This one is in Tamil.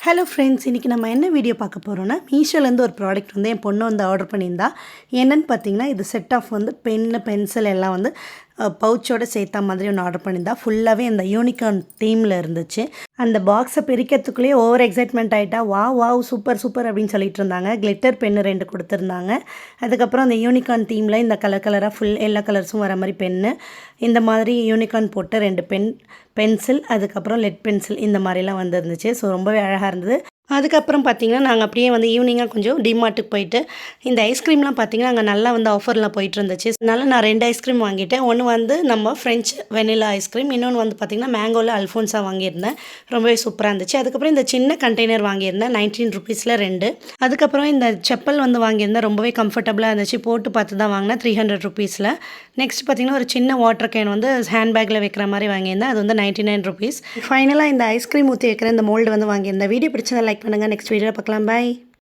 ஹலோ ஃப்ரெண்ட்ஸ், இன்றைக்கி நம்ம என்ன வீடியோ பார்க்க போகிறோன்னா, மீஷோலேருந்து ஒரு ப்ராடக்ட் வந்து என் பொண்ணு வந்து ஆர்டர் பண்ணியிருந்தா. என்னென்னு பார்த்தீங்கன்னா, இது செட் ஆஃப் வந்து பென்னு, பென்சில் எல்லாம் வந்து பவுச்சோடு சேர்த்தா மாதிரி ஒன்று ஆர்டர் பண்ணியிருந்தா. ஃபுல்லாகவே அந்த யூனிகார்ன் தீமில் இருந்துச்சு. அந்த பாக்ஸை பிரிக்கிறதுக்குள்ளேயே ஓவர் எக்ஸைட்மெண்ட் ஆகிட்டா. வாவ் சூப்பர் சூப்பர் அப்படின்னு சொல்லிட்டு இருந்தாங்க. கிளிட்டர் பென்னு 2 கொடுத்துருந்தாங்க. அதுக்கப்புறம் அந்த யூனிகார்ன் தீமில் இந்த கலராக ஃபுல் எல்லா கலர்ஸும் வர மாதிரி பென்னு, இந்த மாதிரி யூனிகார்ன் போட்ட 2 பென்சில், அதுக்கப்புறம் லெட் பென்சில் இந்த மாதிரிலாம் வந்துருந்துச்சு. ஸோ ரொம்பவே அழகாக இருந்தது. அதுக்கப்புறம் பார்த்திங்கன்னா, நாங்கள் அப்படியே வந்து ஈவினிங்காக கொஞ்சம் டிமார்ட்டுக்கு போயிட்டு இந்த ஐஸ்கிரீம்லாம் பார்த்திங்கன்னா அங்கே நல்லா வந்து ஆஃபர்லாம் போயிட்டு இருந்துச்சு. அதனால நான் 2 ஐஸ்கிரீம் வாங்கிட்டேன். ஒன்று வந்து நம்ம ஃப்ரெஞ்ச் வெனிலா ஐஸ்கிரீம், இன்னொன்று வந்து பார்த்திங்கன்னா மேங்கோவில் அல்ஃபோன்ஸா வாங்கியிருந்தேன். ரொம்பவே சூப்பராக இருந்துச்சு. அதுக்கப்புறம் இந்த சின்ன கண்டெய்னர் வாங்கியிருந்தேன் 19 ருபீஸில் 2. அதுக்கப்புறம் இந்த செப்பல் வந்து வாங்கியிருந்தேன். ரொம்பவே கம்ஃபர்டபுளாக இருந்துச்சு. போட்டு பார்த்து தான் வாங்கினேன் 300 ருபீஸில். நெக்ஸ்ட் பார்த்திங்கன்னா ஒரு சின்ன வாட்டர் கேன் வந்து ஹேண்ட்பேக்கில் வைக்கிற மாதிரி வாங்கியிருந்தேன். அது வந்து 99 ருபீஸ். ஃபைனலாக இந்த ஐஸ்கிரீம் ஊற்றி வைக்கிற இந்த மோல்டு வந்து வாங்கியிருந்தேன். வீடியோ பிடிச்சதை லைக் பண்ணுங்கள். நெக்ஸ்ட் வீடியோவில் பார்க்கலாம். பாய்.